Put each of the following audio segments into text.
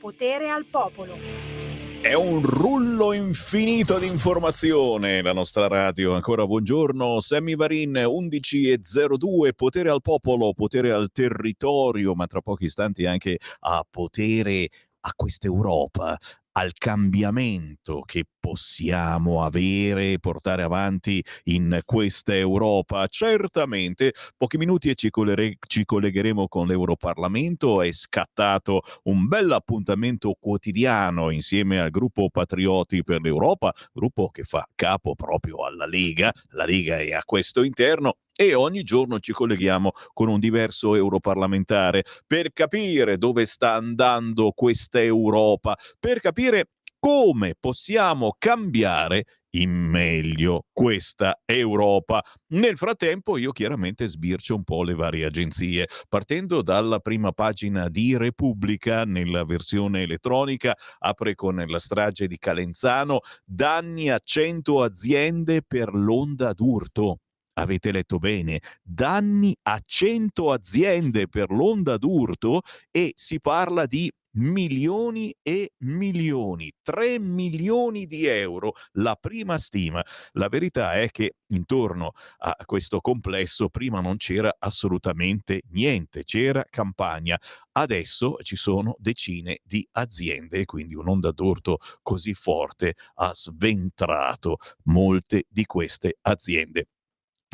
potere al popolo. È un rullo infinito di informazione, la nostra radio. Ancora buongiorno, Sammy Varin, 11:02, potere al popolo, potere al territorio, ma tra pochi istanti anche a potere a quest'Europa, al cambiamento che possiamo avere e portare avanti in questa Europa. Certamente, pochi minuti e ci collegheremo con l'Europarlamento. È scattato un bell'appuntamento quotidiano insieme al gruppo Patrioti per l'Europa, gruppo che fa capo proprio alla Lega, la Lega è a questo interno e ogni giorno ci colleghiamo con un diverso europarlamentare per capire dove sta andando questa Europa, per capire come possiamo cambiare in meglio questa Europa. Nel frattempo io chiaramente sbircio un po' le varie agenzie, partendo dalla prima pagina di Repubblica nella versione elettronica, apre con la strage di Calenzano, danni a 100 aziende per l'onda d'urto. Avete letto bene, danni a 100 aziende per l'onda d'urto e si parla di milioni e milioni, 3 milioni di euro, la prima stima. La verità è che intorno a questo complesso prima non c'era assolutamente niente, c'era campagna. Adesso ci sono decine di aziende e quindi un'onda d'urto così forte ha sventrato molte di queste aziende.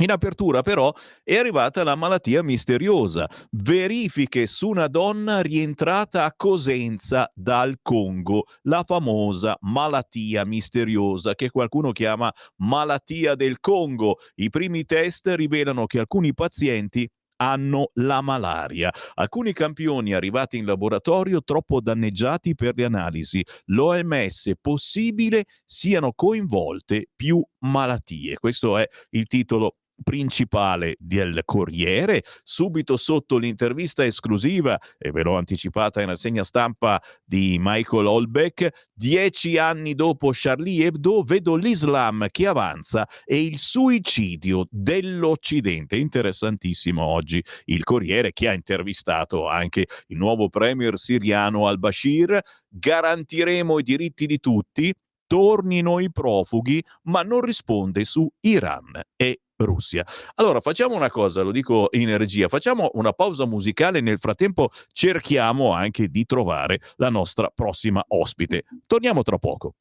In apertura però è arrivata la malattia misteriosa. Verifiche su una donna rientrata a Cosenza dal Congo, la famosa malattia misteriosa che qualcuno chiama malattia del Congo. I primi test rivelano che alcuni pazienti hanno la malaria. Alcuni campioni arrivati in laboratorio troppo danneggiati per le analisi. L'OMS possibile siano coinvolte più malattie. Questo è il titolo principale del Corriere, subito sotto l'intervista esclusiva, e ve l'ho anticipata in rassegna stampa di Michael Holbeck, 10 anni dopo Charlie Hebdo vedo l'Islam che avanza e il suicidio dell'Occidente. Interessantissimo oggi il Corriere che ha intervistato anche il nuovo premier siriano al-Bashir, garantiremo i diritti di tutti, tornino i profughi, ma non risponde su Iran e Russia. Allora facciamo una cosa, lo dico in regia, facciamo una pausa musicale, nel frattempo cerchiamo anche di trovare la nostra prossima ospite. Torniamo tra poco.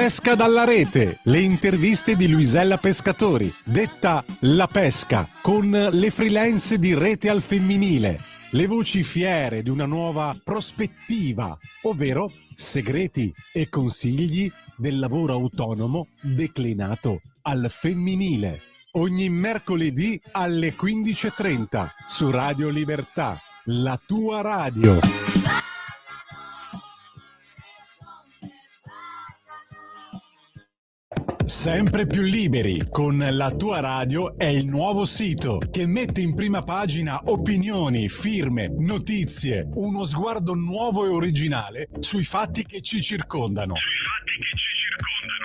pesca dalla rete, le interviste di Luisella Pescatori, detta La Pesca, con le freelance di Rete al Femminile, le voci fiere di una nuova prospettiva, ovvero segreti e consigli del lavoro autonomo declinato al femminile. Ogni mercoledì alle 15:30 su Radio Libertà, la tua radio. Sempre più liberi con La tua radio è il nuovo sito che mette in prima pagina opinioni, firme, notizie, uno sguardo nuovo e originale sui fatti che ci circondano.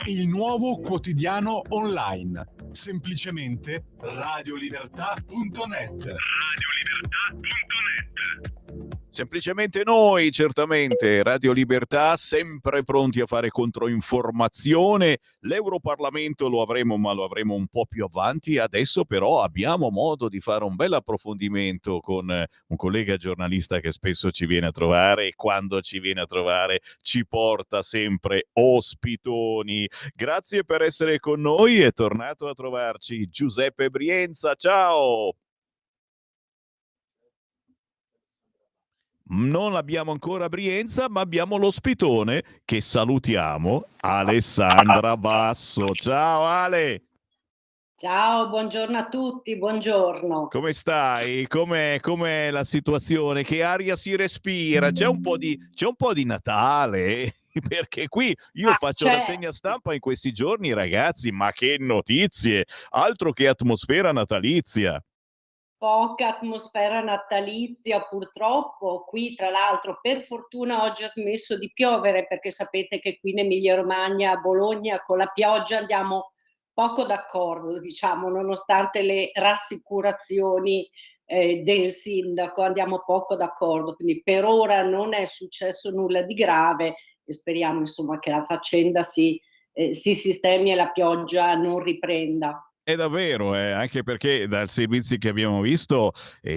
Il nuovo quotidiano online. Semplicemente radiolibertà.net. Semplicemente noi, certamente, Radio Libertà, sempre pronti a fare controinformazione. L'Europarlamento lo avremo, ma lo avremo un po' più avanti. Adesso però abbiamo modo di fare un bel approfondimento con un collega giornalista che spesso ci viene a trovare, e quando ci viene a trovare ci porta sempre ospitoni. Grazie per essere con noi, è tornato a trovarci Giuseppe Brienza. Ciao! Non abbiamo ancora Brienza, ma abbiamo l'ospitone che salutiamo, Alessandra Basso. Ciao Ale! Ciao, buongiorno a tutti, buongiorno. Come stai? Com'è la situazione? Che aria si respira? C'è un po' di Natale? Perché qui io faccio rassegna stampa in questi giorni, ragazzi, ma che notizie! Altro che atmosfera natalizia! Poca atmosfera natalizia purtroppo. Qui tra l'altro per fortuna oggi ha smesso di piovere, perché sapete che qui in Emilia Romagna, a Bologna, con la pioggia andiamo poco d'accordo, diciamo, nonostante le rassicurazioni del sindaco, andiamo poco d'accordo. Quindi per ora non è successo nulla di grave e speriamo insomma che la faccenda si sistemi e la pioggia non riprenda. È davvero, anche perché dai servizi che abbiamo visto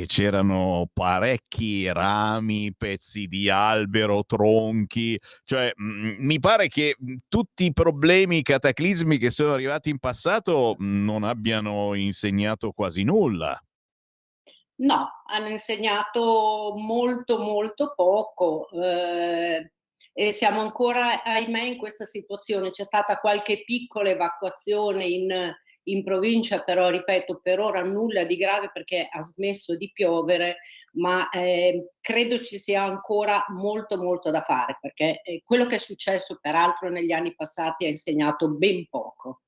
c'erano parecchi rami, pezzi di albero, tronchi, cioè mi pare che tutti i problemi, i cataclismi che sono arrivati in passato non abbiano insegnato quasi nulla. No, hanno insegnato molto, molto poco, e siamo ancora, ahimè, in questa situazione. C'è stata qualche piccola evacuazione in provincia, però ripeto, per ora nulla di grave perché ha smesso di piovere, ma credo ci sia ancora molto, molto da fare, perché quello che è successo peraltro negli anni passati ha insegnato ben poco.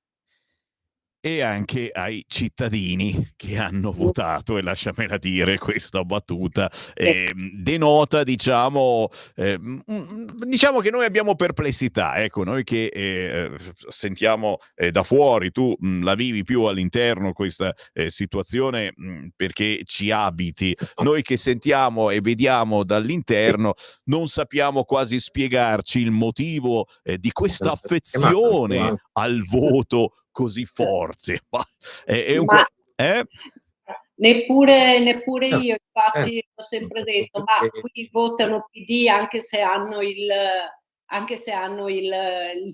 E anche ai cittadini che hanno votato, e lasciamela dire questa battuta, denota diciamo che noi abbiamo perplessità, ecco, noi che sentiamo da fuori, tu la vivi più all'interno questa situazione perché ci abiti, noi che sentiamo e vediamo dall'interno non sappiamo quasi spiegarci il motivo di questa affezione al voto così forte. Ma è un Ma eh? neppure io, infatti ho sempre detto: "Ma qui votano PD anche se hanno il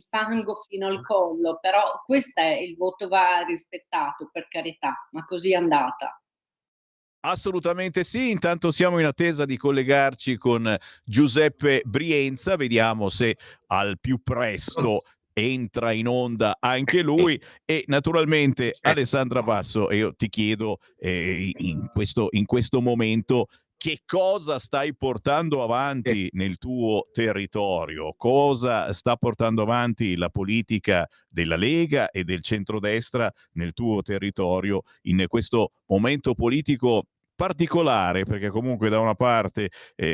fango fino al collo", però questo è il voto, va rispettato, per carità, ma così è andata. Assolutamente sì, intanto siamo in attesa di collegarci con Giuseppe Brienza, vediamo se al più presto entra in onda anche lui, e naturalmente Alessandra Basso, io ti chiedo in questo momento che cosa stai portando avanti nel tuo territorio, cosa sta portando avanti la politica della Lega e del centrodestra nel tuo territorio in questo momento politico particolare, perché comunque da una parte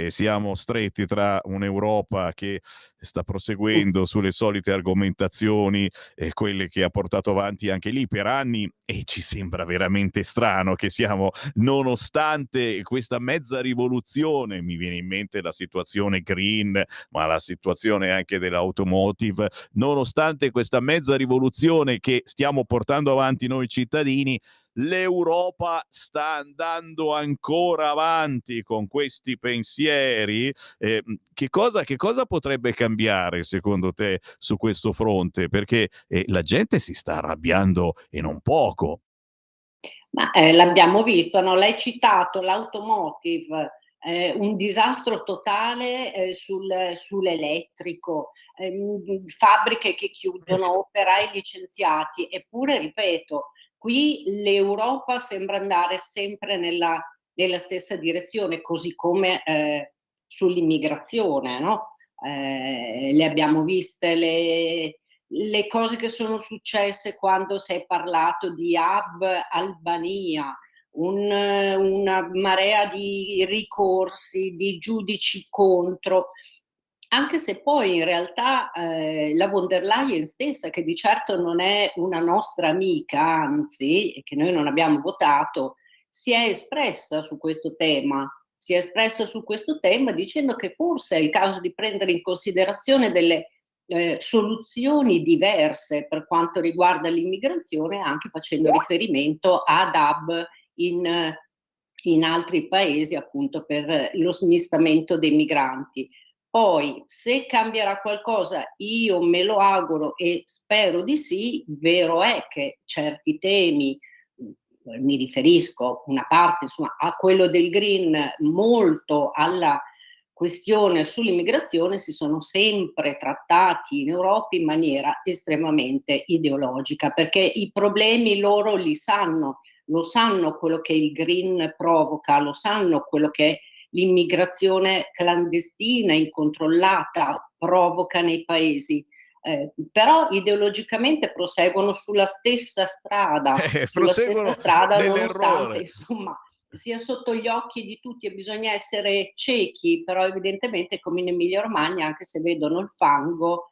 siamo stretti tra un'Europa che sta proseguendo sulle solite argomentazioni, quelle che ha portato avanti anche lì per anni, e ci sembra veramente strano che siamo, nonostante questa mezza rivoluzione, mi viene in mente la situazione green, ma la situazione anche dell'automotive, nonostante questa mezza rivoluzione che stiamo portando avanti noi cittadini, l'Europa sta andando ancora avanti con questi pensieri. Che cosa potrebbe cambiare secondo te su questo fronte? Perché la gente si sta arrabbiando e non poco. Ma, l'abbiamo visto, no, l'hai citato, l'automotive, un disastro totale, sull'elettrico, fabbriche che chiudono, operai licenziati, eppure ripeto, qui l'Europa sembra andare sempre nella stessa direzione, così come, sull'immigrazione, no, le abbiamo viste le cose che sono successe quando si è parlato di Hub Albania, una marea di ricorsi, di giudici contro, anche se poi in realtà la von der Leyen stessa, che di certo non è una nostra amica, anzi, e che noi non abbiamo votato, si è espressa su questo tema. Si è espressa su questo tema dicendo che forse è il caso di prendere in considerazione delle soluzioni diverse per quanto riguarda l'immigrazione, anche facendo riferimento ad hub in altri paesi, appunto per lo smistamento dei migranti. Poi, se cambierà qualcosa, io me lo auguro e spero di sì. Vero è che certi temi, mi riferisco una parte insomma a quello del green, molto alla questione sull'immigrazione, si sono sempre trattati in Europa in maniera estremamente ideologica, perché i problemi loro li sanno, lo sanno quello che il green provoca, lo sanno quello che l'immigrazione clandestina, incontrollata provoca nei paesi. Però ideologicamente proseguono sulla stessa Proseguono strada nonostante nell'errore. insomma sia sotto gli occhi di tutti e bisogna essere ciechi, però evidentemente come in Emilia Romagna, anche se vedono il fango,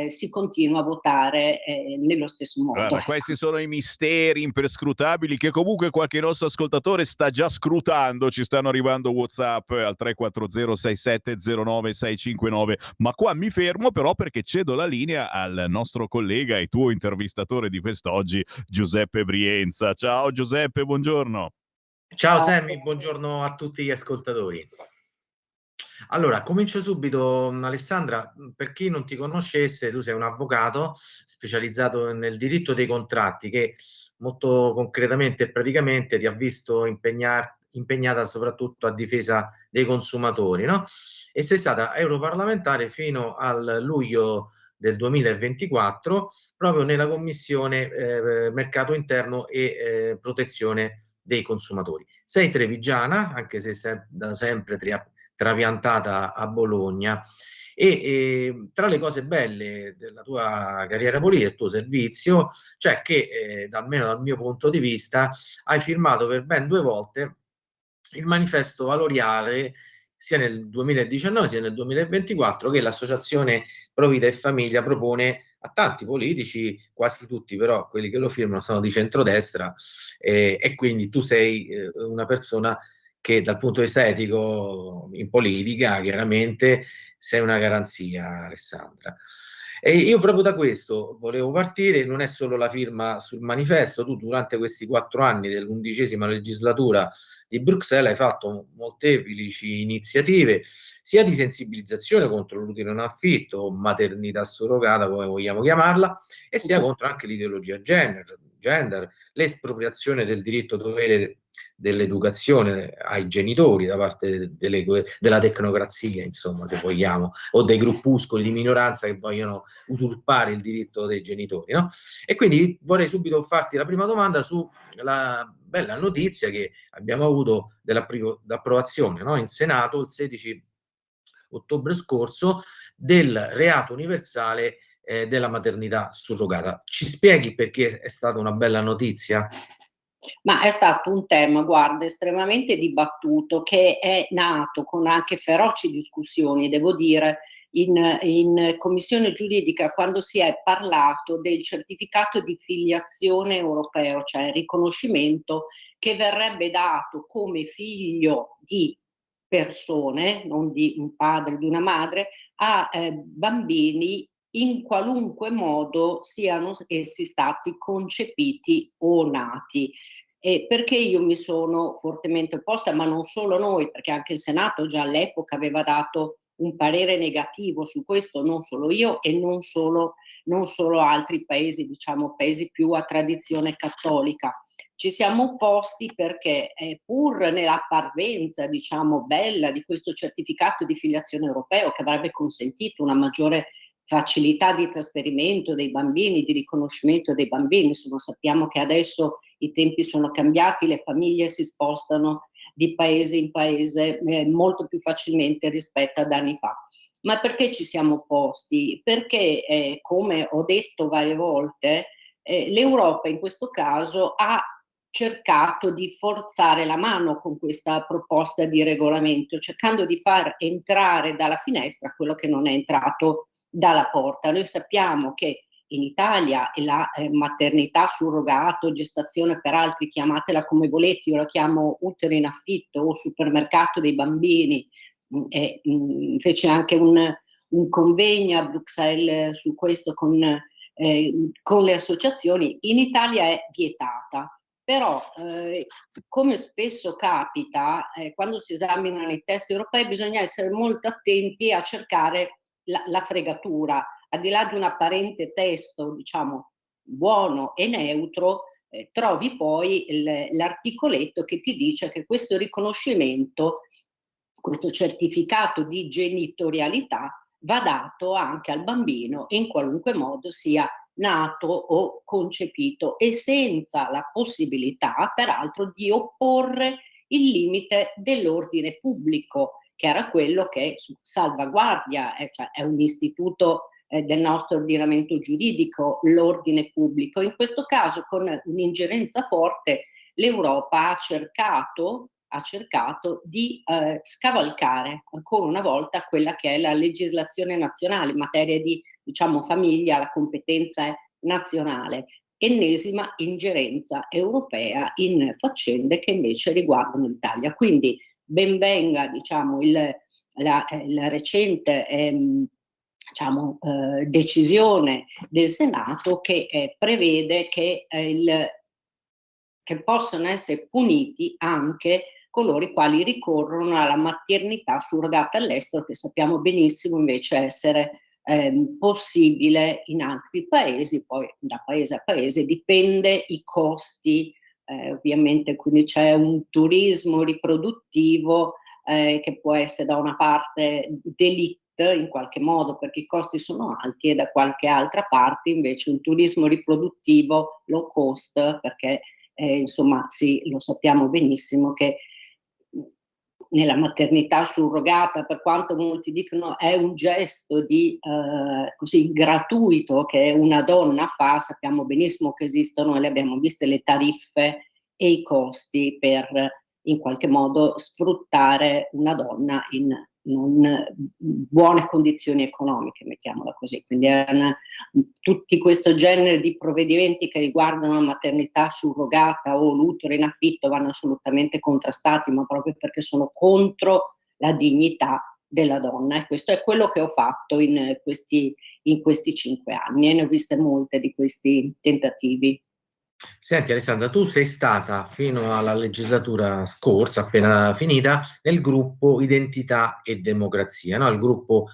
si continua a votare nello stesso modo. Guarda, questi sono i misteri imperscrutabili che comunque qualche nostro ascoltatore sta già scrutando. Ci stanno arrivando WhatsApp al 340 6709 659. Ma qua mi fermo però perché cedo la linea al nostro collega e tuo intervistatore di quest'oggi, Giuseppe Brienza. Ciao Giuseppe, buongiorno. Ciao Sammy, buongiorno a tutti gli ascoltatori. Allora, comincio subito, Alessandra. Per chi non ti conoscesse, tu sei un avvocato specializzato nel diritto dei contratti che molto concretamente e praticamente ti ha visto impegnata soprattutto a difesa dei consumatori, no? E sei stata europarlamentare fino al luglio del 2024 proprio nella commissione mercato interno e protezione dei consumatori. Sei trevigiana, anche se da sempre trapiantata a Bologna. E tra le cose belle della tua carriera politica, del tuo servizio, c'è che, almeno dal mio punto di vista, hai firmato per ben 2 volte il manifesto valoriale sia nel 2019 sia nel 2024 che l'associazione Pro Vita e Famiglia propone a tanti politici, quasi tutti però quelli che lo firmano sono di centrodestra, e quindi tu sei una persona che dal punto di vista etico in politica chiaramente sei una garanzia, Alessandra. E io proprio da questo volevo partire. Non è solo la firma sul manifesto, tu durante questi 4 anni dell'11ª legislatura di Bruxelles hai fatto molteplici iniziative sia di sensibilizzazione contro l'utero in affitto o maternità surrogata, come vogliamo chiamarla, e sia contro anche l'ideologia gender, l'espropriazione del diritto dovere dell'educazione ai genitori da parte della tecnocrazia, insomma, se vogliamo, o dei gruppuscoli di minoranza che vogliono usurpare il diritto dei genitori, no? E quindi vorrei subito farti la prima domanda sulla bella notizia che abbiamo avuto dell'approvazione, no, in Senato il 16 ottobre scorso del reato universale della maternità surrogata. Ci spieghi perché è stata una bella notizia? Ma è stato un tema, guarda, estremamente dibattuto, che è nato con anche feroci discussioni, devo dire, in commissione giuridica, quando si è parlato del certificato di filiazione europeo, cioè il riconoscimento che verrebbe dato come figlio di persone, non di un padre, di una madre, a bambini in qualunque modo siano essi stati concepiti o nati. E perché io mi sono fortemente opposta, ma non solo noi, perché anche il Senato già all'epoca aveva dato un parere negativo su questo, non solo io e non solo altri paesi, diciamo paesi più a tradizione cattolica. Ci siamo opposti perché pur nella parvenza, diciamo, bella di questo certificato di filiazione europeo che avrebbe consentito una maggiore facilità di trasferimento dei bambini, di riconoscimento dei bambini, insomma sappiamo che adesso i tempi sono cambiati, le famiglie si spostano di paese in paese molto più facilmente rispetto ad anni fa. Ma perché ci siamo opposti? Perché, come ho detto varie volte, l'Europa in questo caso ha cercato di forzare la mano con questa proposta di regolamento, cercando di far entrare dalla finestra quello che non è entrato dalla porta. Noi sappiamo che in Italia la maternità surrogato, gestazione per altri, chiamatela come volete, io la chiamo utero in affitto o supermercato dei bambini, fece anche un convegno a Bruxelles su questo con le associazioni. In Italia è vietata. Però, come spesso capita, quando si esaminano i testi europei bisogna essere molto attenti a cercare la fregatura. Al di là di un apparente testo, diciamo, buono e neutro, trovi poi l'articoletto che ti dice che questo riconoscimento, questo certificato di genitorialità va dato anche al bambino in qualunque modo sia nato o concepito e senza la possibilità, peraltro, di opporre il limite dell'ordine pubblico, che era quello che salvaguardia, cioè è un istituto del nostro ordinamento giuridico, l'ordine pubblico. In questo caso, con un'ingerenza forte, l'Europa ha cercato di scavalcare ancora una volta quella che è la legislazione nazionale in materia di, diciamo, famiglia. La competenza è nazionale, ennesima ingerenza europea in faccende che invece riguardano l'Italia. Quindi ben venga, diciamo, la recente diciamo, decisione del Senato che prevede che possono essere puniti anche coloro i quali ricorrono alla maternità surrogata all'estero, che sappiamo benissimo invece essere possibile in altri paesi. Poi da paese a paese dipende i costi, ovviamente, quindi c'è un turismo riproduttivo che può essere da una parte delitto in qualche modo perché i costi sono alti, e da qualche altra parte invece un turismo riproduttivo low cost, perché insomma sì, lo sappiamo benissimo che nella maternità surrogata, per quanto molti dicono è un gesto di così gratuito che una donna fa, sappiamo benissimo che esistono, e le abbiamo viste le tariffe e i costi per in qualche modo sfruttare una donna in non buone condizioni economiche, mettiamola così. Quindi tutti questo genere di provvedimenti che riguardano la maternità surrogata o l'utero in affitto vanno assolutamente contrastati, ma proprio perché sono contro la dignità della donna, e questo è quello che ho fatto in questi 5 anni, e ne ho viste molte di questi tentativi. Senti Alessandra, tu sei stata fino alla legislatura scorsa, appena finita, nel gruppo Identità e Democrazia, no? Il gruppo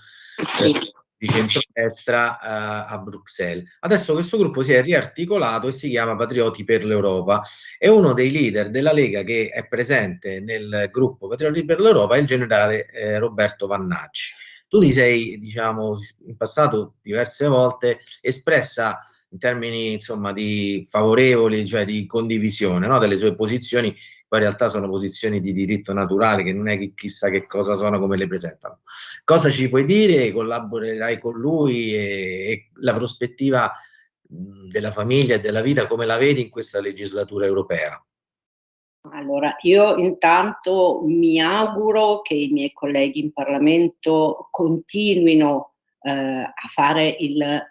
di centrodestra a Bruxelles. Adesso questo gruppo si è riarticolato e si chiama Patrioti per l'Europa, e uno dei leader della Lega che è presente nel gruppo Patrioti per l'Europa è il generale Roberto Vannacci. Tu ti sei, diciamo, in passato diverse volte espressa in termini, insomma, di favorevoli, cioè di condivisione, no? Delle sue posizioni. Poi in realtà sono posizioni di diritto naturale, che non è che chissà che cosa sono, come le presentano. Cosa ci puoi dire? Collaborerai con lui e la prospettiva della famiglia e della vita come la vedi in questa legislatura europea? Allora, io intanto mi auguro che i miei colleghi in Parlamento continuino a fare il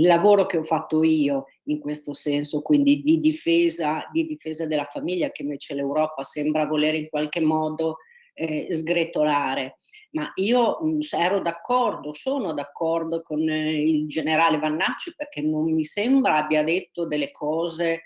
lavoro che ho fatto io in questo senso, quindi di difesa della famiglia, che invece l'Europa sembra voler in qualche modo sgretolare. Ma io sono d'accordo con il generale Vannacci, perché non mi sembra abbia detto delle cose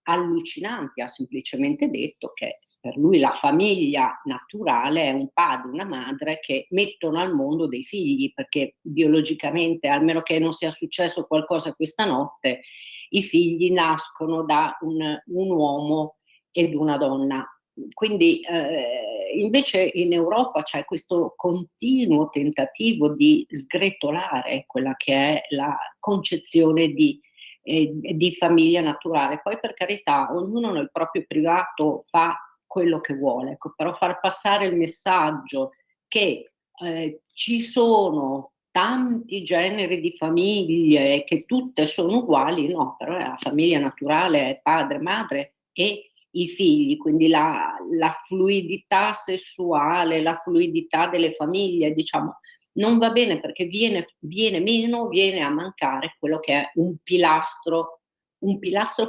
allucinanti, ha semplicemente detto che per lui la famiglia naturale è un padre, una madre che mettono al mondo dei figli, perché biologicamente, almeno che non sia successo qualcosa questa notte, i figli nascono da un uomo ed una donna. Quindi invece in Europa c'è questo continuo tentativo di sgretolare quella che è la concezione di famiglia naturale. Poi, per carità, ognuno nel proprio privato fa quello che vuole, ecco, però far passare il messaggio che ci sono tanti generi di famiglie e che tutte sono uguali, no, però la famiglia naturale è padre, madre e i figli, quindi la fluidità sessuale, la fluidità delle famiglie, diciamo, non va bene, perché viene meno, viene a mancare quello che è un pilastro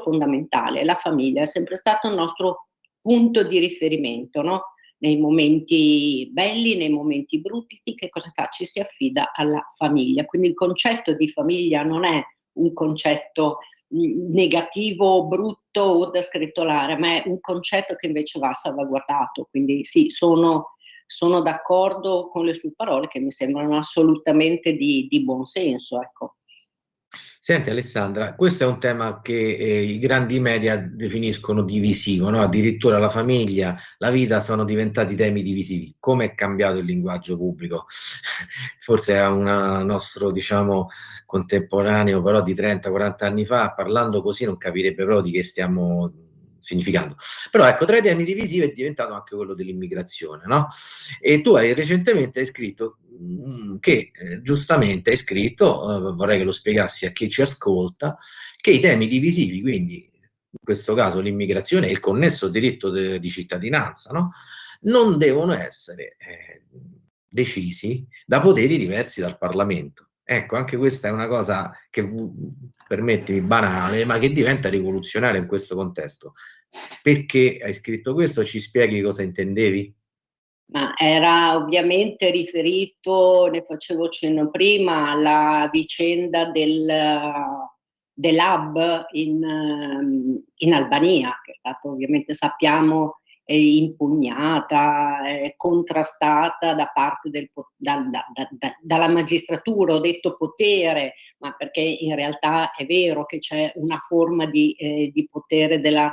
fondamentale. La famiglia è sempre stato il nostro punto di riferimento, no? Nei momenti belli, nei momenti brutti, che cosa fa? Ci si affida alla famiglia. Quindi il concetto di famiglia non è un concetto negativo o brutto o da sgretolare, ma è un concetto che invece va salvaguardato. Quindi sì, sono d'accordo con le sue parole, che mi sembrano assolutamente di buon senso, ecco. Senti Alessandra, questo è un tema che i grandi media definiscono divisivo, no? Addirittura la famiglia, la vita sono diventati temi divisivi. Come è cambiato il linguaggio pubblico? Forse è un nostro, diciamo, contemporaneo, però di 30-40 anni fa, parlando così non capirebbe proprio di che stiamo significando. Però ecco, tra i temi divisivi è diventato anche quello dell'immigrazione, no? E tu recentemente hai scritto che giustamente hai scritto, vorrei che lo spiegassi a chi ci ascolta, che i temi divisivi, quindi in questo caso l'immigrazione e il connesso diritto di cittadinanza, no? Non devono essere decisi da poteri diversi dal Parlamento. Ecco, anche questa è una cosa che, permettimi, banale, ma che diventa rivoluzionaria in questo contesto. Perché hai scritto questo? Ci spieghi cosa intendevi? Ma era ovviamente riferito, ne facevo cenno prima, alla vicenda dell'hub in Albania, che è stata ovviamente, sappiamo, impugnata, contrastata da parte dalla magistratura. Ho detto potere, ma perché in realtà è vero che c'è una forma di potere della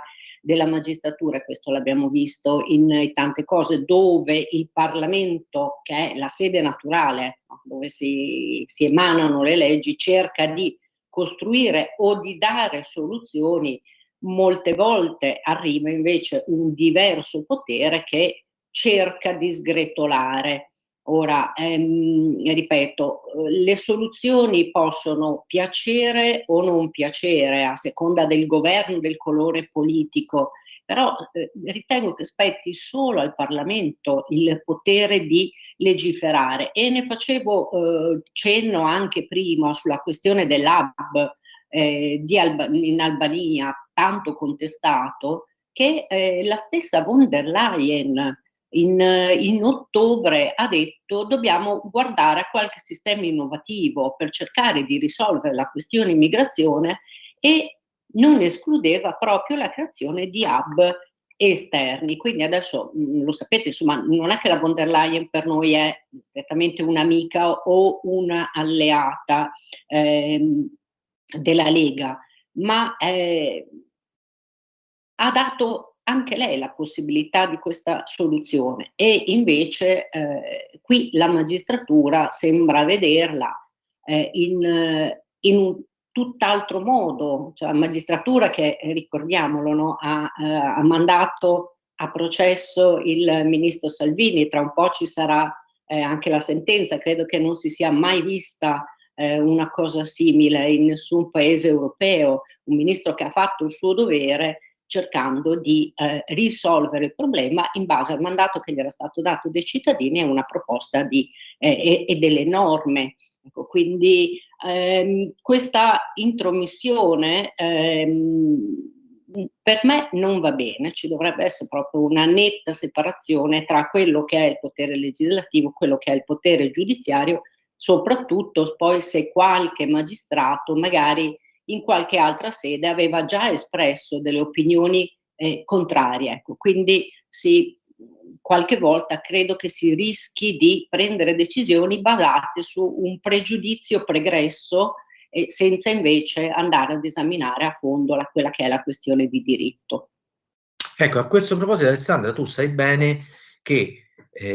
magistratura, questo l'abbiamo visto in tante cose, dove il Parlamento, che è la sede naturale, no? Dove si emanano le leggi, cerca di costruire o di dare soluzioni, molte volte arriva invece un diverso potere che cerca di sgretolare. Ora, ripeto, le soluzioni possono piacere o non piacere a seconda del governo, del colore politico, però ritengo che spetti solo al Parlamento il potere di legiferare, e ne facevo cenno anche prima sulla questione dell'hub in Albania, tanto contestato, che la stessa von der Leyen in ottobre ha detto: dobbiamo guardare a qualche sistema innovativo per cercare di risolvere la questione immigrazione, e non escludeva proprio la creazione di hub esterni. Quindi adesso lo sapete, insomma, non è che la von der Leyen per noi è strettamente un'amica o una alleata della Lega, ma ha dato anche lei la possibilità di questa soluzione, e invece qui la magistratura sembra vederla in un tutt'altro modo. Cioè, la magistratura che, ricordiamolo, no, ha mandato a processo il ministro Salvini, tra un po' ci sarà anche la sentenza. Credo che non si sia mai vista una cosa simile in nessun paese europeo, un ministro che ha fatto il suo dovere cercando di risolvere il problema in base al mandato che gli era stato dato dai cittadini e una proposta e delle norme. Ecco, quindi questa intromissione per me non va bene. Ci dovrebbe essere proprio una netta separazione tra quello che è il potere legislativo e quello che è il potere giudiziario, soprattutto poi se qualche magistrato magari in qualche altra sede aveva già espresso delle opinioni contrarie. Ecco. Quindi qualche volta credo che si rischi di prendere decisioni basate su un pregiudizio pregresso senza invece andare ad esaminare a fondo quella che è la questione di diritto. Ecco, a questo proposito, Alessandra, tu sai bene che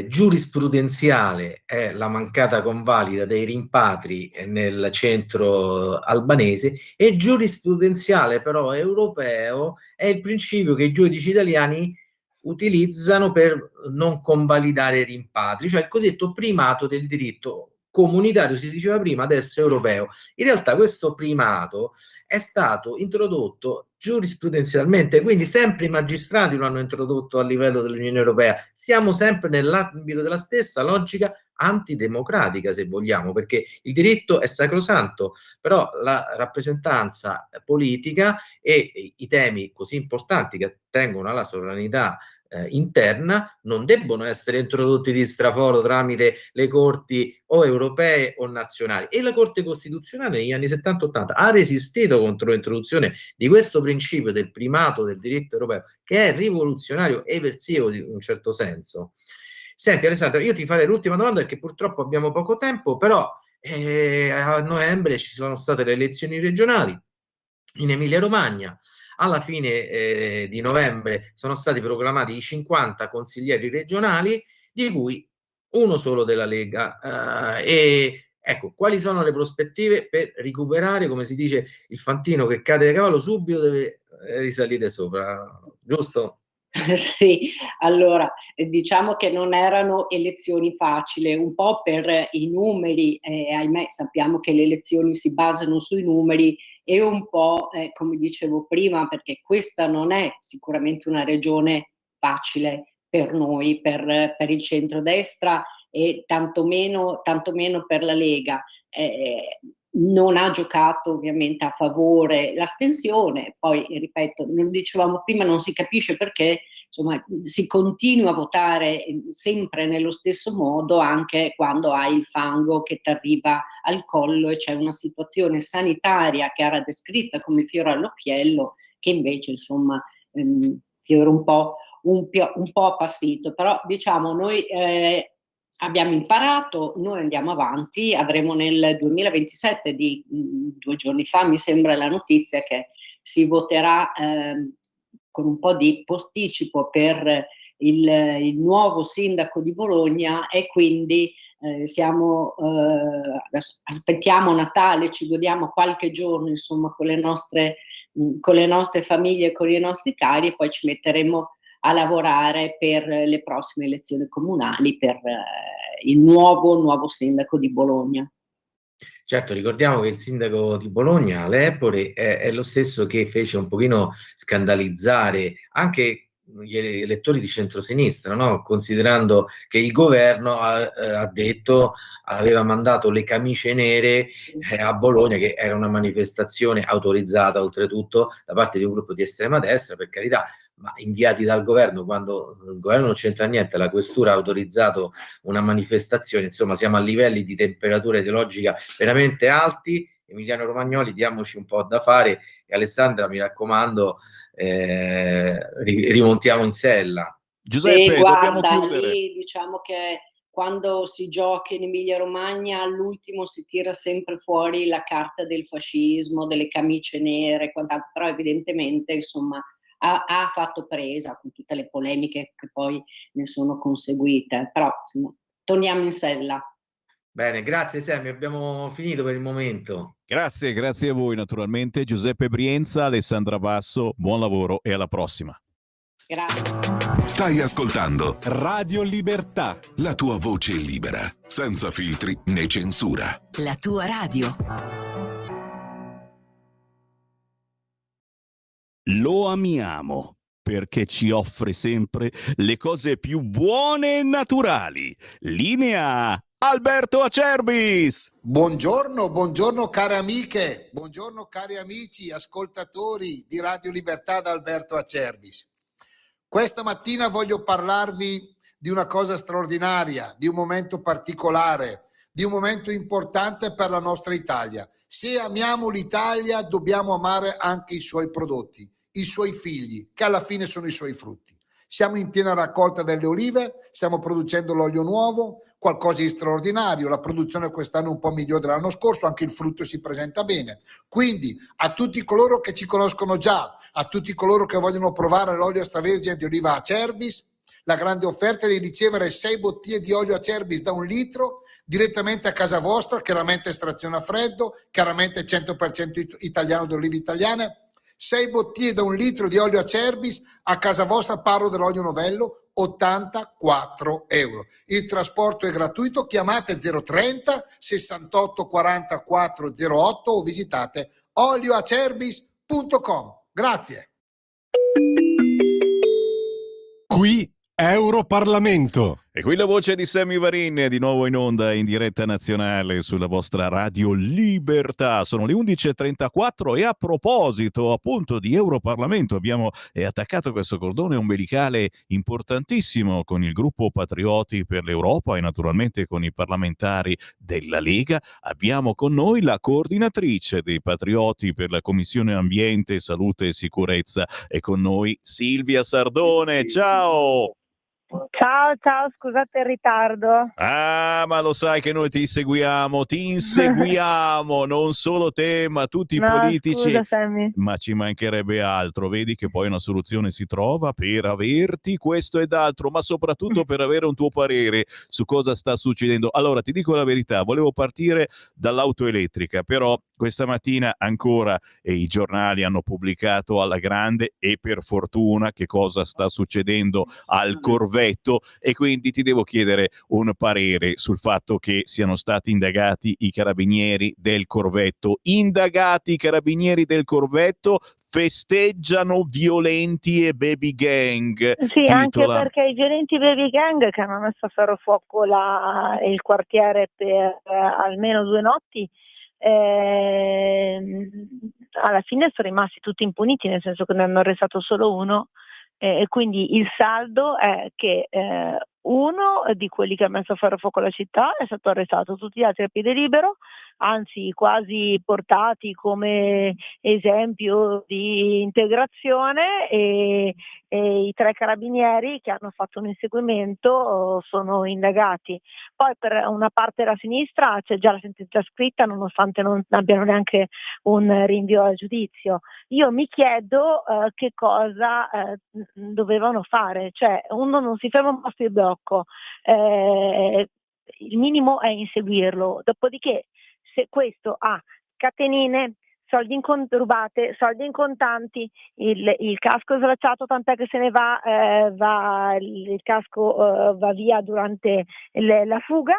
giurisprudenziale è la mancata convalida dei rimpatri nel centro albanese e giurisprudenziale però europeo è il principio che i giudici italiani utilizzano per non convalidare i rimpatri, cioè il cosiddetto primato del diritto comunitario, si diceva prima, adesso europeo. In realtà questo primato è stato introdotto giurisprudenzialmente, quindi sempre i magistrati lo hanno introdotto a livello dell'Unione Europea. Siamo sempre nell'ambito della stessa logica antidemocratica, se vogliamo, perché il diritto è sacrosanto, però la rappresentanza politica e i temi così importanti che attengono alla sovranità interna non debbono essere introdotti di straforo tramite le corti o europee o nazionali. E la Corte Costituzionale negli anni 70-80 ha resistito contro l'introduzione di questo principio del primato del diritto europeo, che è rivoluzionario e eversivo in un certo senso. Senti Alessandro, io ti farei l'ultima domanda perché purtroppo abbiamo poco tempo, però a novembre ci sono state le elezioni regionali in Emilia-Romagna. Alla fine di novembre sono stati proclamati i 50 consiglieri regionali, di cui uno solo della Lega. E ecco, quali sono le prospettive per recuperare, come si dice, il fantino che cade da cavallo subito deve risalire sopra, giusto? Sì, allora diciamo che non erano elezioni facili, un po' per i numeri, ahimè sappiamo che le elezioni si basano sui numeri, e un po', come dicevo prima, perché questa non è sicuramente una regione facile per noi, per il centrodestra, e tantomeno per la Lega. Non ha giocato ovviamente a favore l'astensione, poi ripeto, lo dicevamo prima, non si capisce perché insomma si continua a votare sempre nello stesso modo anche quando hai il fango che ti arriva al collo e c'è una situazione sanitaria che era descritta come fiore all'occhiello, che invece insomma fiore un po' appassito. Però diciamo noi abbiamo imparato, noi andiamo avanti, avremo nel 2027, di 2 giorni fa mi sembra la notizia che si voterà con un po' di posticipo per il nuovo sindaco di Bologna, e quindi adesso aspettiamo Natale, ci godiamo qualche giorno insomma con le nostre famiglie e con i nostri cari, e poi ci metteremo a lavorare per le prossime elezioni comunali per il nuovo sindaco di Bologna. Certo, ricordiamo che il sindaco di Bologna, Lepore, è lo stesso che fece un pochino scandalizzare anche gli elettori di centrosinistra, no? Considerando che il governo aveva mandato le camicie nere a Bologna, che era una manifestazione autorizzata oltretutto da parte di un gruppo di estrema destra, per carità, ma inviati dal governo, quando il governo non c'entra niente, la questura ha autorizzato una manifestazione, insomma siamo a livelli di temperatura ideologica veramente alti. Emiliano Romagnoli, diamoci un po' da fare, e Alessandra, mi raccomando, rimontiamo in sella. Giuseppe, sì, dobbiamo guarda, chiudere. lì diciamo che quando si gioca in Emilia Romagna all'ultimo si tira sempre fuori la carta del fascismo, delle camicie nere, quant'altro, però evidentemente insomma ha fatto presa con tutte le polemiche che poi ne sono conseguite, però insomma, torniamo in sella. Bene, grazie Sammy, abbiamo finito per il momento. Grazie a voi naturalmente. Giuseppe Brienza, Alessandra Basso, buon lavoro e alla prossima. Grazie. Stai ascoltando Radio Libertà. la tua voce libera, senza filtri né censura. La tua radio. Lo amiamo perché ci offre sempre le cose più buone e naturali. Linea Alberto Acerbis. Buongiorno care amiche, buongiorno cari amici, ascoltatori di Radio Libertà da Alberto Acerbis. Questa mattina voglio parlarvi di una cosa straordinaria, di un momento particolare, di un momento importante per la nostra Italia. Se amiamo l'Italia, dobbiamo amare anche i suoi prodotti, i suoi figli, che alla fine sono i suoi frutti. Siamo in piena raccolta delle olive, stiamo producendo l'olio nuovo, qualcosa di straordinario. La produzione quest'anno è un po' migliore dell'anno scorso, anche il frutto si presenta bene. Quindi a tutti coloro che ci conoscono già, a tutti coloro che vogliono provare l'olio extravergine di oliva Acerbis, la grande offerta è di ricevere 6 bottiglie di olio Acerbis da 1 litro direttamente a casa vostra, chiaramente estrazione a freddo, chiaramente 100% italiano di olive italiane. 6 bottiglie da 1 litro di olio Acerbis a casa vostra, parlo dell'olio novello, 84 euro. Il trasporto è gratuito, chiamate 030 68 44 08 o visitate olioacerbis.com. Grazie. Qui Europarlamento. E qui la voce di Sammy Varin, di nuovo in onda in diretta nazionale sulla vostra Radio Libertà. Sono le 11.34 e a proposito appunto di Europarlamento abbiamo attaccato questo cordone ombelicale importantissimo con il gruppo Patrioti per l'Europa e naturalmente con i parlamentari della Lega. Abbiamo con noi la coordinatrice dei Patrioti per la Commissione Ambiente, Salute e Sicurezza. È con noi Silvia Sardone. Ciao! Ciao, scusate il ritardo. Ah, ma lo sai che noi ti inseguiamo, non solo te, ma tutti i politici. Scusa, Sammy. Ma ci mancherebbe altro, vedi che poi una soluzione si trova per averti questo ed altro, ma soprattutto per avere un tuo parere su cosa sta succedendo. Allora, ti dico la verità, volevo partire dall'auto elettrica, però questa mattina ancora i giornali hanno pubblicato alla grande e per fortuna che cosa sta succedendo al corvetto e quindi ti devo chiedere un parere sul fatto che siano stati indagati i carabinieri del corvetto. Indagati i carabinieri del corvetto, festeggiano violenti e baby gang. Sì, anche perché i violenti baby gang che hanno messo a ferrofuoco il quartiere per almeno 2 notti, alla fine sono rimasti tutti impuniti, nel senso che ne hanno arrestato solo uno, e quindi il saldo è che uno di quelli che ha messo a ferrofuoco la città è stato arrestato, tutti gli altri a piede libero, anzi quasi portati come esempio di integrazione, e i 3 carabinieri che hanno fatto un inseguimento sono indagati. Poi per una parte della sinistra c'è già la sentenza scritta, nonostante non abbiano neanche un rinvio a giudizio. Io mi chiedo che cosa dovevano fare, cioè uno non si ferma un posto di blocco, il minimo è inseguirlo, dopodiché se questo ha catenine, soldi rubate, soldi in contanti, il casco slacciato, tant'è che se ne va il casco va via durante la fuga,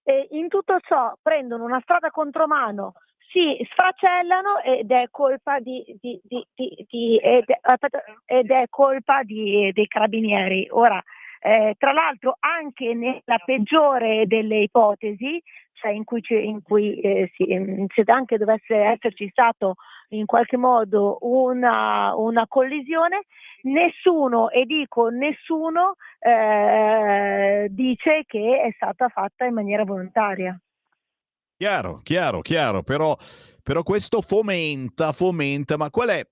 e in tutto ciò prendono una strada contromano, si sfracellano ed è colpa dei carabinieri. Ora, tra l'altro anche nella peggiore delle ipotesi, cioè in cui se anche dovesse esserci stato in qualche modo una collisione, nessuno, e dico nessuno, dice che è stata fatta in maniera volontaria. Chiaro, però questo fomenta, ma qual è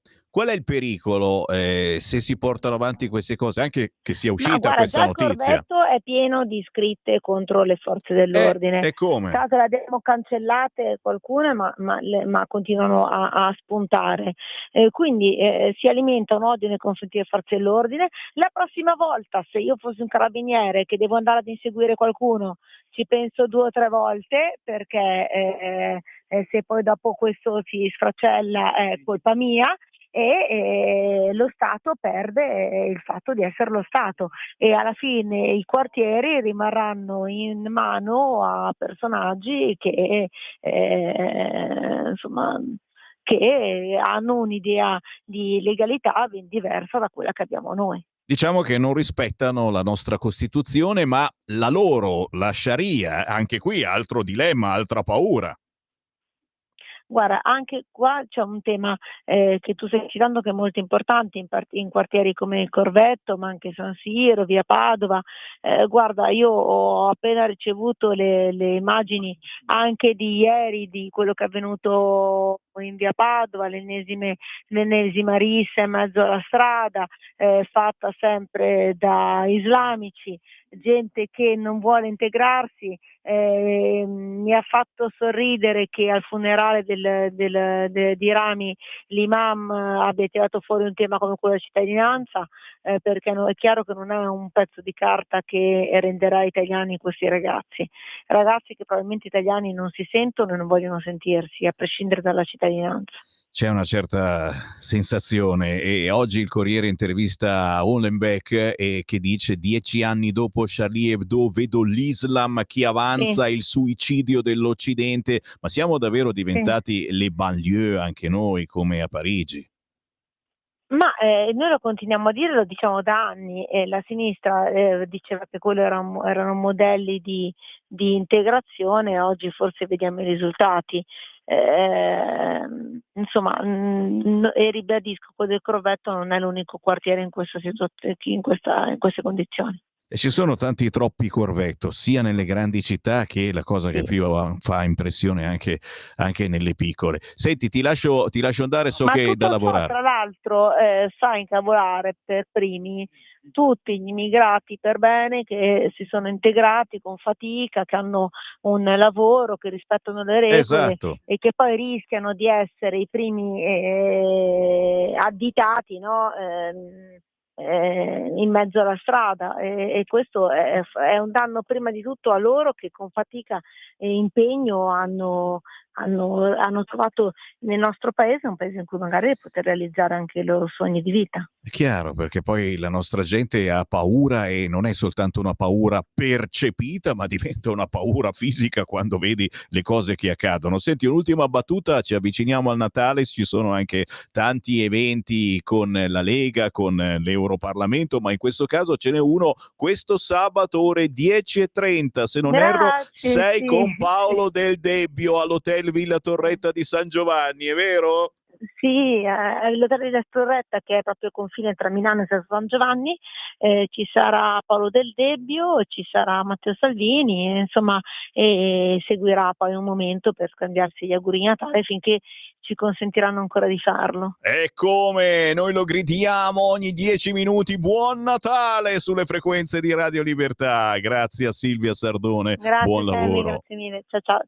il pericolo se si portano avanti queste cose, anche che sia uscita questa notizia? Il corvetto è pieno di scritte contro le forze dell'ordine. E come? Le abbiamo cancellate qualcune, ma continuano a spuntare. Quindi si alimenta un odio nei confronti delle forze dell'ordine. La prossima volta, se io fossi un carabiniere che devo andare ad inseguire qualcuno, ci penso 2 o 3 volte, perché se poi dopo questo si sfracella è colpa mia. E lo Stato perde il fatto di essere lo Stato, e alla fine i quartieri rimarranno in mano a personaggi che che hanno un'idea di legalità ben diversa da quella che abbiamo noi. Diciamo che non rispettano la nostra Costituzione, ma la Sharia, anche qui altro dilemma, altra paura. Guarda, anche qua c'è un tema che tu stai citando che è molto importante in quartieri come il Corvetto, ma anche San Siro, via Padova. Guarda, io ho appena ricevuto le immagini anche di ieri di quello che è avvenuto in via Padova, l'ennesima rissa in mezzo alla strada, fatta sempre da islamici, gente che non vuole integrarsi. Mi ha fatto sorridere che al funerale di Rami l'imam abbia tirato fuori un tema come quello della cittadinanza, perché è chiaro che non è un pezzo di carta che renderà italiani questi ragazzi che probabilmente italiani non si sentono e non vogliono sentirsi, a prescindere dalla cittadinanza. C'è una certa sensazione e oggi il Corriere intervista Hollenbeck che dice 10 anni dopo Charlie Hebdo vedo l'Islam che avanza, il suicidio dell'Occidente, ma siamo davvero diventati le banlieue anche noi come a Parigi? Ma noi lo continuiamo a dire, lo diciamo da anni, la sinistra diceva che quello erano modelli di integrazione, oggi forse vediamo i risultati. Insomma, e ribadisco, quello del Corvetto non è l'unico quartiere in questa in queste condizioni. E ci sono tanti troppi Corvetto, sia nelle grandi città che la cosa che più fa impressione anche nelle piccole. Senti, ti lascio andare, so che è da lavorare. Tra l'altro fa incavolare per primi tutti gli immigrati per bene che si sono integrati con fatica, che hanno un lavoro, che rispettano le regole, esatto, e che poi rischiano di essere i primi additati, no? In mezzo alla strada, e questo è un danno prima di tutto a loro che con fatica e impegno hanno trovato nel nostro paese un paese in cui magari poter realizzare anche i loro sogni di vita. è chiaro, perché poi la nostra gente ha paura e non è soltanto una paura percepita, ma diventa una paura fisica quando vedi le cose che accadono. Senti, un'ultima battuta, ci avviciniamo al Natale, ci sono anche tanti eventi con la Lega, con l'Europarlamento, ma in questo caso ce n'è uno questo sabato ore 10:30, se non erro, sei con Paolo Del Debbio all'Hotel Villa Torretta di San Giovanni, è vero? Sì, all'Hotel Villa Torretta, che è proprio il confine tra Milano e San Giovanni, ci sarà Paolo Del Debbio, ci sarà Matteo Salvini, insomma, e seguirà poi un momento per scambiarsi gli auguri di Natale finché ci consentiranno ancora di farlo. E come noi lo gridiamo ogni 10 minuti, buon Natale sulle frequenze di Radio Libertà. Grazie a Silvia Sardone, Grazie, buon lavoro. Grazie mille, ciao.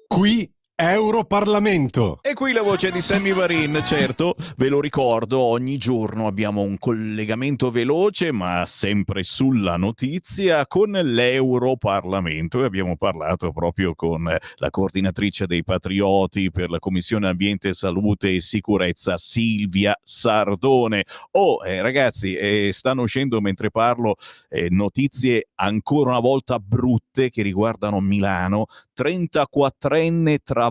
Qui Europarlamento. E qui la voce di Sammy Varin, certo, ve lo ricordo, ogni giorno abbiamo un collegamento veloce ma sempre sulla notizia con l'Europarlamento e abbiamo parlato proprio con la coordinatrice dei Patrioti per la Commissione Ambiente, Salute e Sicurezza, Silvia Sardone. Ragazzi, stanno uscendo mentre parlo notizie ancora una volta brutte che riguardano Milano. 34enne travolta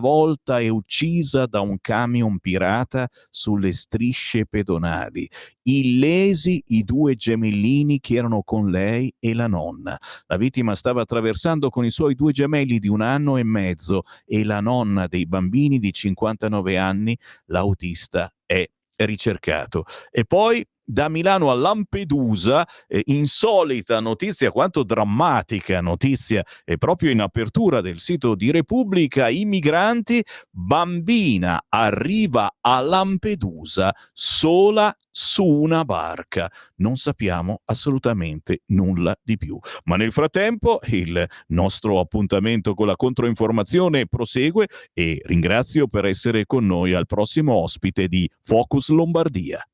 e uccisa da un camion pirata sulle strisce pedonali. Illesi i 2 gemellini che erano con lei e la nonna. La vittima stava attraversando con i suoi 2 gemelli di 1 anno e mezzo e la nonna dei bambini di 59 anni, l'autista è ricercato. E poi da Milano a Lampedusa, insolita notizia, quanto drammatica notizia, proprio in apertura del sito di Repubblica, i migranti, bambina arriva a Lampedusa sola su una barca. Non sappiamo assolutamente nulla di più. Ma nel frattempo il nostro appuntamento con la controinformazione prosegue e ringrazio per essere con noi al prossimo ospite di Focus Lombardia.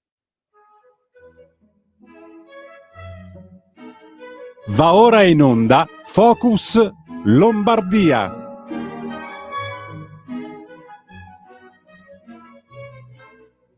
Va ora in onda Focus Lombardia.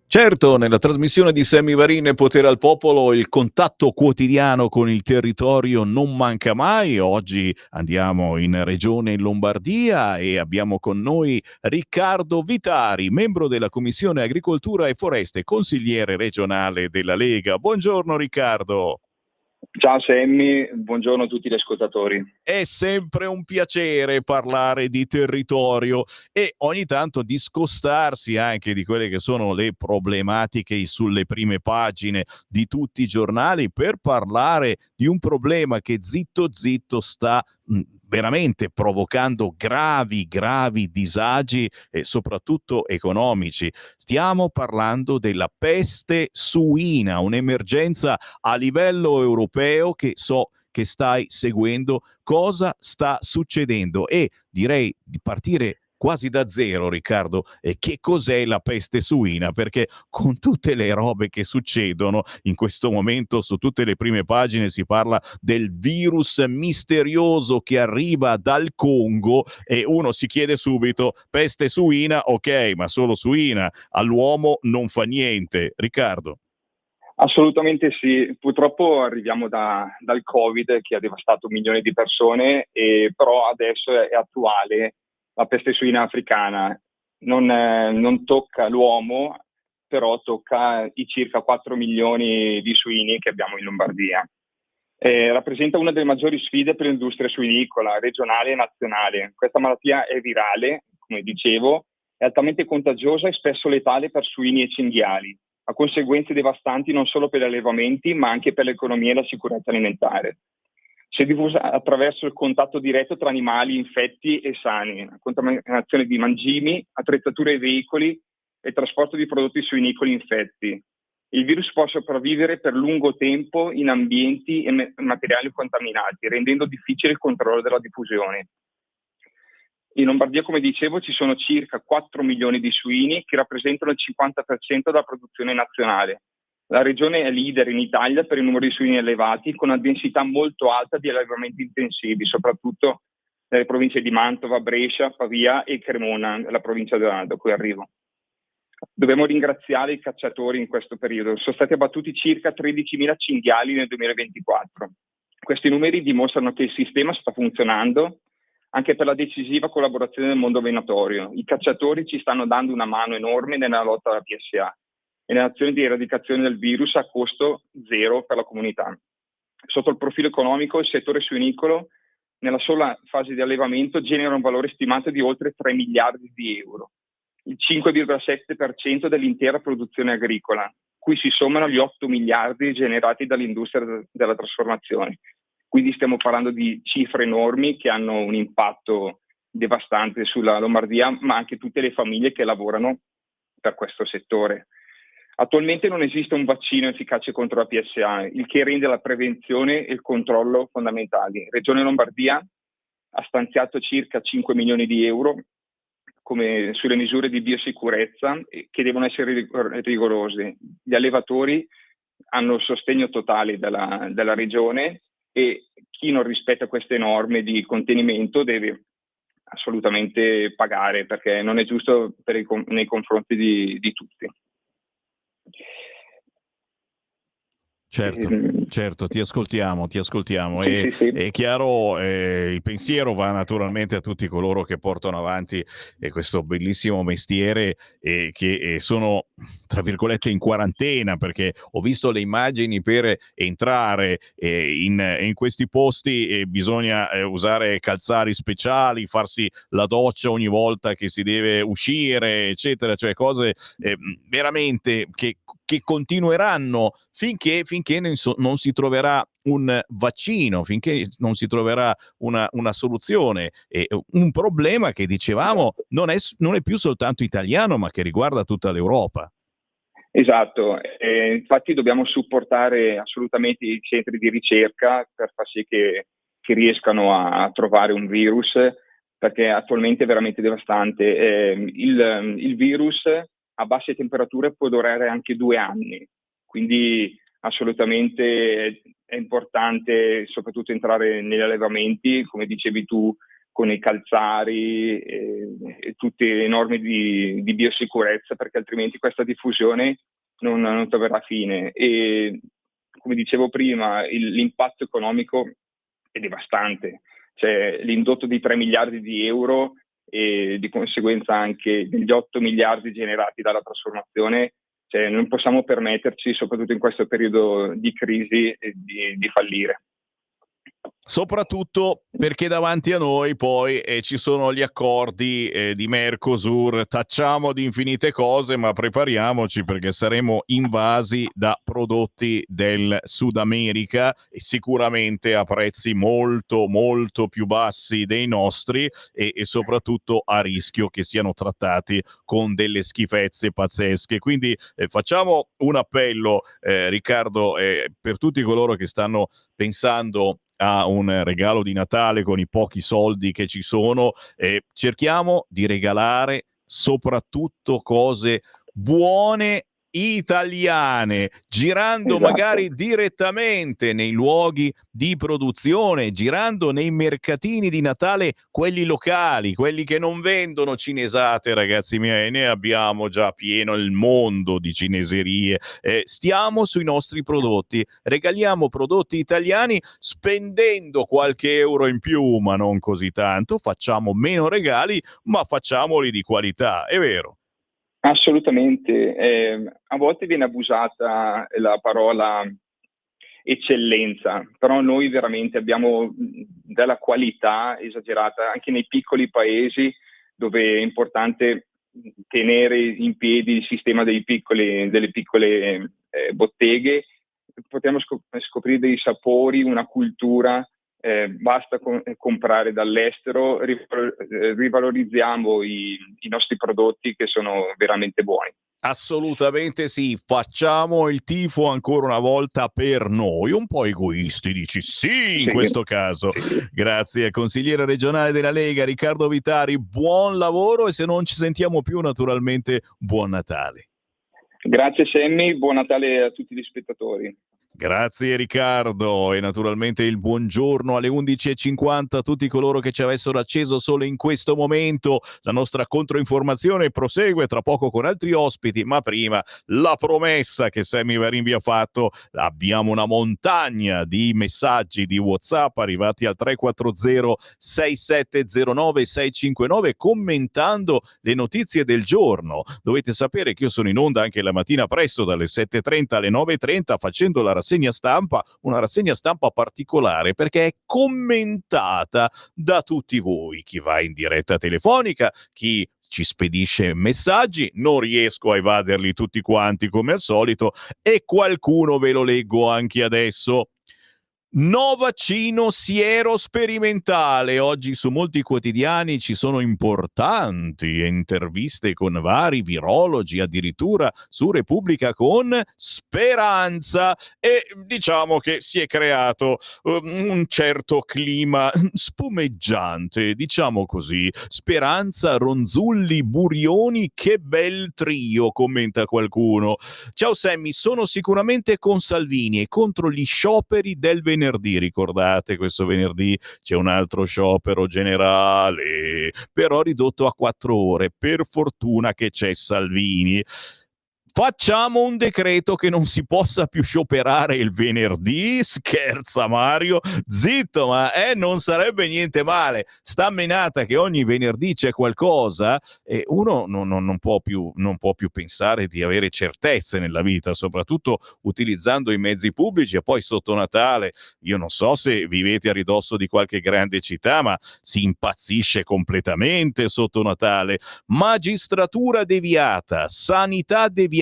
Certo, nella trasmissione di Sammy Varin e Potere al Popolo il contatto quotidiano con il territorio non manca mai. Oggi andiamo in regione Lombardia e abbiamo con noi Riccardo Vitari, membro della Commissione Agricoltura e Foreste, consigliere regionale della Lega. Buongiorno Riccardo. Ciao Sammy, buongiorno a tutti gli ascoltatori. È sempre un piacere parlare di territorio e ogni tanto discostarsi anche di quelle che sono le problematiche sulle prime pagine di tutti i giornali per parlare di un problema che zitto zitto sta veramente provocando gravi disagi e soprattutto economici. Stiamo parlando della peste suina, un'emergenza a livello europeo che so che stai seguendo. Cosa sta succedendo? E direi di partire quasi da zero, Riccardo, che cos'è la peste suina? Perché con tutte le robe che succedono in questo momento su tutte le prime pagine si parla del virus misterioso che arriva dal Congo e uno si chiede subito: peste suina, ok, ma solo suina, all'uomo non fa niente. Riccardo. Assolutamente sì, purtroppo arriviamo dal Covid che ha devastato milioni di persone, però adesso è attuale la peste suina africana. Non tocca l'uomo, però tocca i circa 4 milioni di suini che abbiamo in Lombardia. Rappresenta una delle maggiori sfide per l'industria suinicola, regionale e nazionale. Questa malattia è virale, come dicevo, è altamente contagiosa e spesso letale per suini e cinghiali. Ha conseguenze devastanti non solo per gli allevamenti, ma anche per l'economia e la sicurezza alimentare. Si è diffusa attraverso il contatto diretto tra animali infetti e sani, la contaminazione di mangimi, attrezzature e veicoli e trasporto di prodotti suinicoli infetti. Il virus può sopravvivere per lungo tempo in ambienti e materiali contaminati, rendendo difficile il controllo della diffusione. In Lombardia, come dicevo, ci sono circa 4 milioni di suini che rappresentano il 50% della produzione nazionale. La regione è leader in Italia per il numero di suini allevati, con una densità molto alta di allevamenti intensivi, soprattutto nelle province di Mantova, Brescia, Pavia e Cremona, la provincia da cui arrivo. Dobbiamo ringraziare i cacciatori in questo periodo. Sono stati abbattuti circa 13.000 cinghiali nel 2024. Questi numeri dimostrano che il sistema sta funzionando anche per la decisiva collaborazione del mondo venatorio. I cacciatori ci stanno dando una mano enorme nella lotta alla PSA e nell'azione di eradicazione del virus a costo zero per la comunità. Sotto il profilo economico, il settore suinicolo nella sola fase di allevamento genera un valore stimato di oltre 3 miliardi di euro, il 5,7% dell'intera produzione agricola, cui si sommano gli 8 miliardi generati dall'industria della trasformazione. Quindi stiamo parlando di cifre enormi che hanno un impatto devastante sulla Lombardia, ma anche tutte le famiglie che lavorano per questo settore. Attualmente non esiste un vaccino efficace contro la PSA, il che rende la prevenzione e il controllo fondamentali. Regione Lombardia ha stanziato circa 5 milioni di euro come sulle misure di biosicurezza che devono essere rigorose. Gli allevatori hanno il sostegno totale della regione e chi non rispetta queste norme di contenimento deve assolutamente pagare, perché non è giusto nei confronti di tutti. Certo, ti ascoltiamo. Sì. È chiaro, il pensiero va naturalmente a tutti coloro che portano avanti questo bellissimo mestiere e che sono, tra virgolette, in quarantena, perché ho visto le immagini per entrare in questi posti bisogna usare calzari speciali, farsi la doccia ogni volta che si deve uscire, eccetera, cioè cose veramente che continueranno finché non si troverà un vaccino, finché non si troverà una soluzione. E un problema che dicevamo non è più soltanto italiano, ma che riguarda tutta l'Europa. Esatto, infatti dobbiamo supportare assolutamente i centri di ricerca per far sì che riescano a trovare un virus, perché attualmente è veramente devastante. Il virus a basse temperature può durare anche 2 anni, quindi assolutamente è importante soprattutto entrare negli allevamenti, come dicevi tu, con i calzari e tutte le norme di biosicurezza, perché altrimenti questa diffusione non troverà fine. E come dicevo prima, l'impatto economico è devastante. C'è l'indotto di 3 miliardi di euro, e di conseguenza anche degli 8 miliardi generati dalla trasformazione Cioè, non possiamo permetterci, soprattutto in questo periodo di crisi, di fallire. Soprattutto perché davanti a noi poi ci sono gli accordi di Mercosur. Tacciamo di infinite cose, ma prepariamoci perché saremo invasi da prodotti del Sud America e sicuramente a prezzi molto molto più bassi dei nostri e soprattutto a rischio che siano trattati con delle schifezze pazzesche. Quindi facciamo un appello, Riccardo, per tutti coloro che stanno pensando a un regalo di Natale con i pochi soldi che ci sono, cerchiamo di regalare soprattutto cose buone italiane, girando Esatto. magari direttamente nei luoghi di produzione, girando nei mercatini di Natale, quelli locali, quelli che non vendono cinesate, ragazzi miei, ne abbiamo già pieno il mondo di cineserie. Stiamo sui nostri prodotti, regaliamo prodotti italiani spendendo qualche euro in più, ma non così tanto, facciamo meno regali, ma facciamoli di qualità, è vero? Assolutamente. A volte viene abusata la parola eccellenza, però noi veramente abbiamo della qualità esagerata anche nei piccoli paesi dove è importante tenere in piedi il sistema delle piccole botteghe. Potremmo scoprire dei sapori, una cultura. Basta comprare dall'estero, rivalorizziamo i nostri prodotti che sono veramente buoni. Assolutamente sì, facciamo il tifo ancora una volta per noi, un po' egoisti, dici sì in questo caso. Grazie, consigliere regionale della Lega Riccardo Vitari, buon lavoro e se non ci sentiamo più naturalmente buon Natale. Grazie Sammy, buon Natale a tutti gli spettatori. Grazie Riccardo e naturalmente il buongiorno alle 11:50 a tutti coloro che ci avessero acceso solo in questo momento. La nostra controinformazione prosegue tra poco con altri ospiti, ma prima la promessa che Sammy Varin vi ha fatto. Abbiamo una montagna di messaggi di WhatsApp arrivati al 340 6709 659 commentando le notizie del giorno. Dovete sapere che io sono in onda anche la mattina presto dalle 7:30 alle 9:30 facendo la rassegna stampa, una rassegna stampa particolare perché è commentata da tutti voi, chi va in diretta telefonica, chi ci spedisce messaggi, non riesco a evaderli tutti quanti come al solito e qualcuno ve lo leggo anche adesso. No vaccino siero sperimentale. Oggi su molti quotidiani ci sono importanti interviste con vari virologi, addirittura su Repubblica con Speranza e diciamo che si è creato un certo clima spumeggiante, diciamo così. Speranza, Ronzulli, Burioni, che bel trio, commenta qualcuno. Ciao Sammy, sono sicuramente con Salvini e contro gli scioperi del venerdì. Ricordate, questo venerdì c'è un altro sciopero generale, però ridotto a 4 ore. Per fortuna che c'è Salvini. Facciamo un decreto che non si possa più scioperare il venerdì? Scherza Mario? Zitto, ma non sarebbe niente male. Sta menata che ogni venerdì c'è qualcosa e uno non può più pensare di avere certezze nella vita, soprattutto utilizzando i mezzi pubblici e poi sotto Natale. Io non so se vivete a ridosso di qualche grande città, ma si impazzisce completamente sotto Natale. Magistratura deviata, sanità deviata,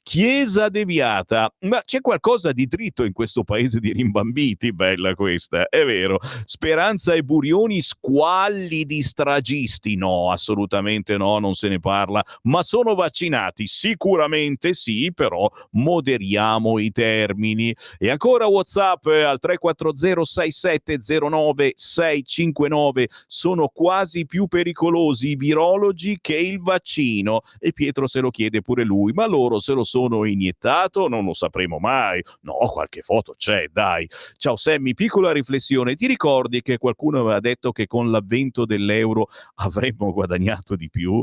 Chiesa deviata, ma c'è qualcosa di dritto in questo paese di rimbambiti, bella questa, è vero. Speranza e Burioni squallidi stragisti, no, assolutamente no, non se ne parla, ma sono vaccinati, sicuramente sì, però moderiamo i termini. E ancora WhatsApp al 340 6709 659, sono quasi più pericolosi i virologi che il vaccino, e Pietro se lo chiede pure lui, ma loro se lo sono iniettato? Non lo sapremo mai. No, qualche foto c'è, dai. Ciao Sammy, piccola riflessione. Ti ricordi che qualcuno aveva detto che con l'avvento dell'euro avremmo guadagnato di più?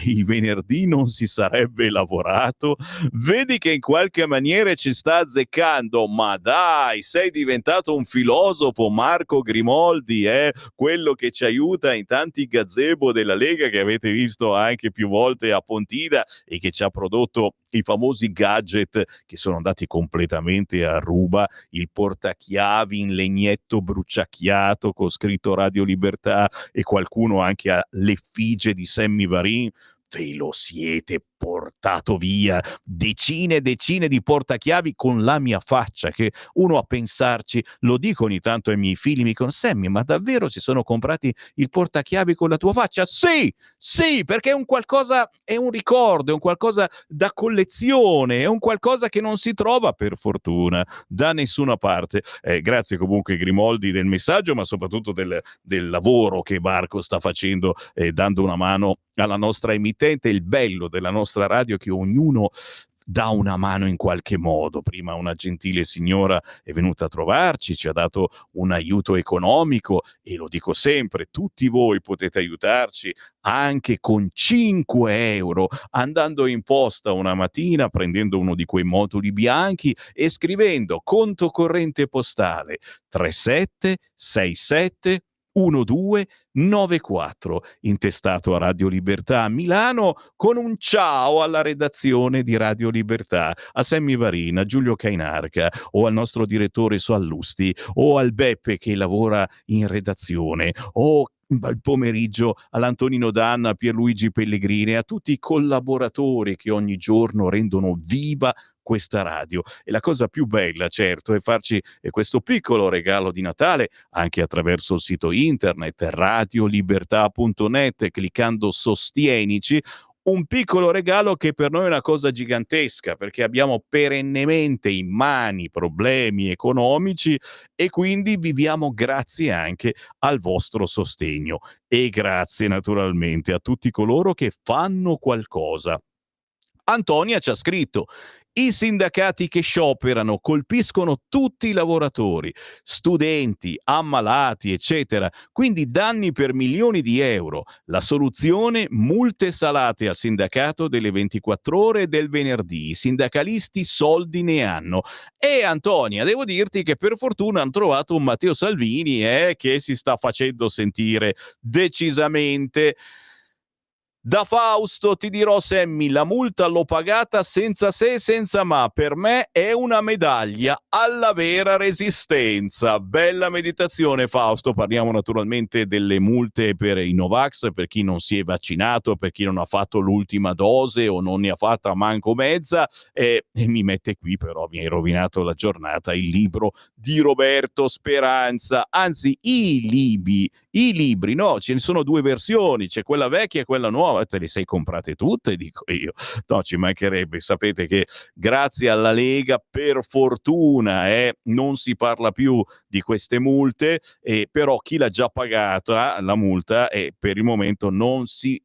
Il venerdì non si sarebbe lavorato? Vedi che in qualche maniera ci sta azzeccando. Ma dai, sei diventato un filosofo, Marco Grimoldi, quello che ci aiuta in tanti gazebo della Lega che avete visto anche più volte a Pontida e che ci ha prodotto i famosi gadget che sono andati completamente a ruba, il portachiavi in legnetto bruciacchiato con scritto Radio Libertà e qualcuno anche ha l'effigie di Sammy Varin. Ve lo siete portato via, decine e decine di portachiavi con la mia faccia, che uno a pensarci, lo dico ogni tanto ai miei figli, mi dicono: Sammy, ma davvero si sono comprati il portachiavi con la tua faccia? Sì, sì, perché è un qualcosa, è un ricordo, è un qualcosa da collezione, è un qualcosa che non si trova per fortuna da nessuna parte. Grazie comunque Grimoldi del messaggio, ma soprattutto del lavoro che Marco sta facendo, dando una mano alla nostra emittente. Il bello della nostra radio è che ognuno dà una mano in qualche modo. Prima una gentile signora è venuta a trovarci, ci ha dato un aiuto economico, e lo dico sempre, tutti voi potete aiutarci anche con 5 euro, andando in posta una mattina, prendendo uno di quei moduli bianchi e scrivendo conto corrente postale 3767 1294, intestato a Radio Libertà a Milano, con un ciao alla redazione di Radio Libertà, a Sammy Varin, a Giulio Cainarca, o al nostro direttore Sallusti, o al Beppe che lavora in redazione, o il pomeriggio all'Antonino Danna, a Pierluigi Pellegrini, a tutti i collaboratori che ogni giorno rendono viva questa radio. E la cosa più bella, certo, è farci questo piccolo regalo di Natale anche attraverso il sito internet radiolibertà.net, cliccando Sostienici. Un piccolo regalo che per noi è una cosa gigantesca, perché abbiamo perennemente in mani problemi economici e quindi viviamo grazie anche al vostro sostegno, e grazie naturalmente a tutti coloro che fanno qualcosa. Antonia ci ha scritto: i sindacati che scioperano colpiscono tutti i lavoratori, studenti, ammalati, eccetera, quindi danni per milioni di euro. La soluzione: multe salate al sindacato delle 24 ore del venerdì. I sindacalisti soldi ne hanno. E Antonia, devo dirti che per fortuna hanno trovato un Matteo Salvini che si sta facendo sentire decisamente. Da Fausto ti dirò, Sammy, la multa l'ho pagata senza se e senza ma. Per me è una medaglia alla vera resistenza. Bella meditazione, Fausto. Parliamo naturalmente delle multe per i Novax, per chi non si è vaccinato, per chi non ha fatto l'ultima dose o non ne ha fatta manco mezza. E mi mette qui, però mi hai rovinato la giornata, il libro di Roberto Speranza. Anzi, i libri, no, ce ne sono 2 versioni, c'è quella vecchia e quella nuova. Te le sei comprate tutte, dico io. No, ci mancherebbe. Sapete che grazie alla Lega per fortuna non si parla più di queste multe, però chi l'ha già pagata la multa, per il momento non si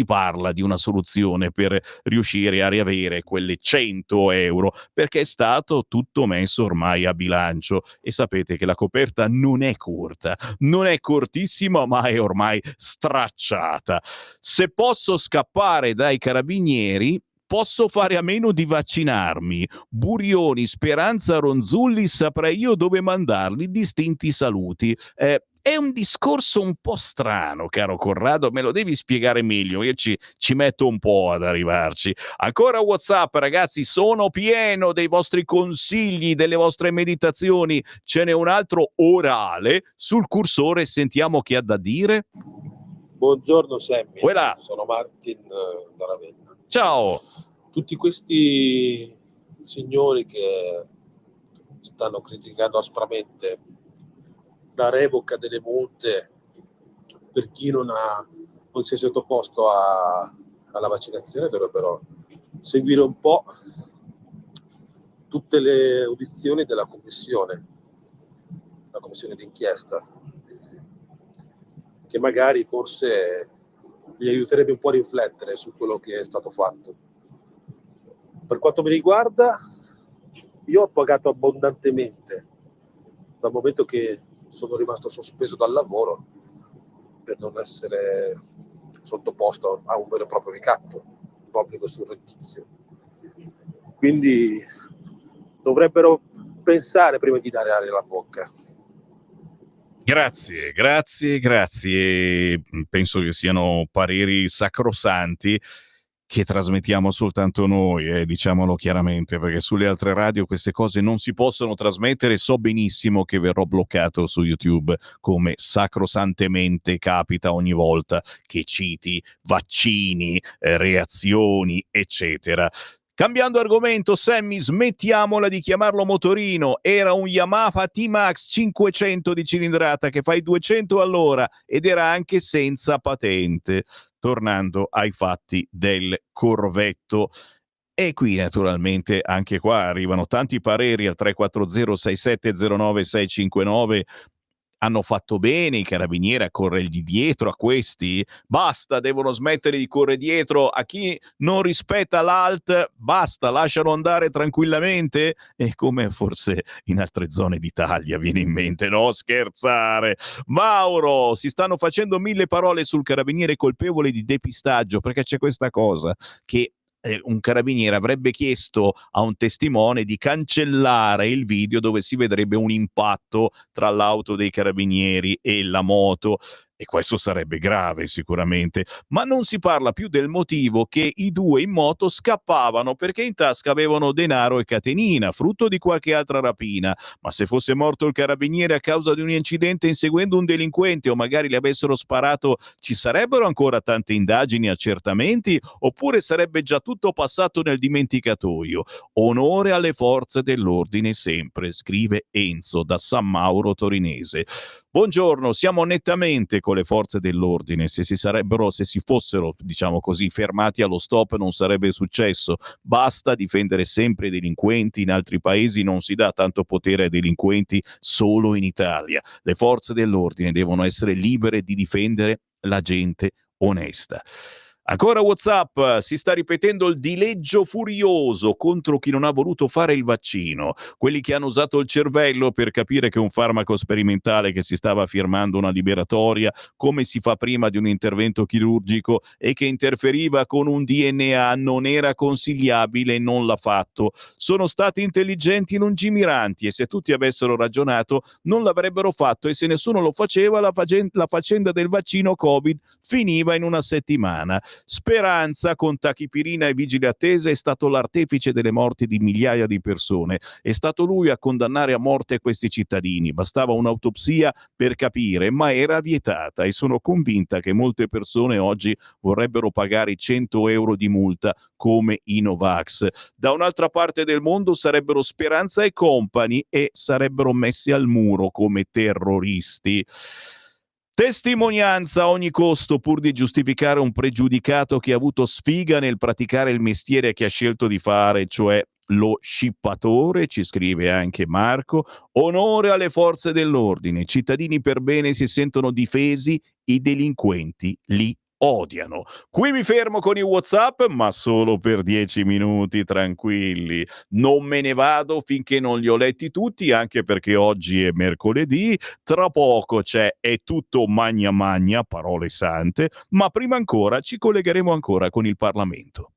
parla di una soluzione per riuscire a riavere quelle 100 euro, perché è stato tutto messo ormai a bilancio, e sapete che la coperta non è corta, non è cortissima, ma è ormai stracciata. Se posso scappare dai carabinieri, posso fare a meno di vaccinarmi. Burioni, Speranza, Ronzulli, saprei io dove mandarli. Distinti saluti. È un discorso un po' strano, caro Corrado, me lo devi spiegare meglio, io ci metto un po' ad arrivarci. Ancora WhatsApp, ragazzi, sono pieno dei vostri consigli, delle vostre meditazioni. Ce n'è un altro orale sul cursore, sentiamo chi ha da dire. Buongiorno Sammy, Voilà. Sono Martin da Ravenna. Ciao. Tutti questi signori che stanno criticando aspramente la revoca delle multe per chi non si è sottoposto alla vaccinazione dovrebbero seguire un po' tutte le audizioni della commissione d'inchiesta, che magari forse li aiuterebbe un po' a riflettere su quello che è stato fatto. Per quanto mi riguarda, io ho pagato abbondantemente dal momento che sono rimasto sospeso dal lavoro per non essere sottoposto a un vero e proprio ricatto, un obbligo surrettizio. Quindi dovrebbero pensare prima di dare aria alla bocca. Grazie. Penso che siano pareri sacrosanti. che trasmettiamo soltanto noi, diciamolo chiaramente, perché sulle altre radio queste cose non si possono trasmettere. So benissimo che verrò bloccato su YouTube, come sacrosantemente capita ogni volta che citi vaccini, reazioni, eccetera. Cambiando argomento, Sammy, smettiamola di chiamarlo motorino. Era un Yamaha T-Max 500 di cilindrata che fa i 200 all'ora ed era anche senza patente. Tornando ai fatti del corvetto. E qui naturalmente anche qua arrivano tanti pareri al 340 6709 659. Hanno fatto bene i carabinieri a corrergli dietro a questi? Basta, devono smettere di correre dietro a chi non rispetta l'ALT, basta, lasciano andare tranquillamente? E come forse in altre zone d'Italia viene in mente, no scherzare. Mauro, si stanno facendo 1000 parole sul carabiniere colpevole di depistaggio, perché c'è questa cosa che un carabiniere avrebbe chiesto a un testimone di cancellare il video dove si vedrebbe un impatto tra l'auto dei carabinieri e la moto, e questo sarebbe grave sicuramente, ma non si parla più del motivo che i due in moto scappavano perché in tasca avevano denaro e catenina, frutto di qualche altra rapina. Ma se fosse morto il carabiniere a causa di un incidente inseguendo un delinquente o magari le avessero sparato, ci sarebbero ancora tante indagini e accertamenti oppure sarebbe già tutto passato nel dimenticatoio? Onore alle forze dell'ordine sempre, scrive Enzo da San Mauro Torinese. Buongiorno, siamo nettamente con le forze dell'ordine. Se si fossero, diciamo così, fermati allo stop non sarebbe successo. Basta difendere sempre i delinquenti. In altri paesi non si dà tanto potere ai delinquenti, solo in Italia. Le forze dell'ordine devono essere libere di difendere la gente onesta. Ancora WhatsApp, si sta ripetendo il dileggio furioso contro chi non ha voluto fare il vaccino, quelli che hanno usato il cervello per capire che un farmaco sperimentale che si stava firmando una liberatoria, come si fa prima di un intervento chirurgico, e che interferiva con un DNA non era consigliabile e non l'ha fatto. Sono stati intelligenti e lungimiranti e se tutti avessero ragionato non l'avrebbero fatto, e se nessuno lo faceva la faccenda del vaccino Covid finiva in una settimana. Speranza, con tachipirina e vigile attesa, è stato l'artefice delle morti di migliaia di persone. È stato lui a condannare a morte questi cittadini. Bastava un'autopsia per capire, ma era vietata, e sono convinta che molte persone oggi vorrebbero pagare 100 euro di multa come i Novax. Da un'altra parte del mondo sarebbero Speranza e compagni e sarebbero messi al muro come terroristi. Testimonianza a ogni costo pur di giustificare un pregiudicato che ha avuto sfiga nel praticare il mestiere che ha scelto di fare, cioè lo scippatore, ci scrive anche Marco. Onore alle forze dell'ordine, i cittadini per bene si sentono difesi, i delinquenti li odiano. Qui mi fermo con i WhatsApp, ma solo per 10 minuti, tranquilli. Non me ne vado finché non li ho letti tutti, anche perché oggi è mercoledì. Tra poco c'è È tutto magna magna, parole sante, ma prima ancora ci collegheremo ancora con il Parlamento.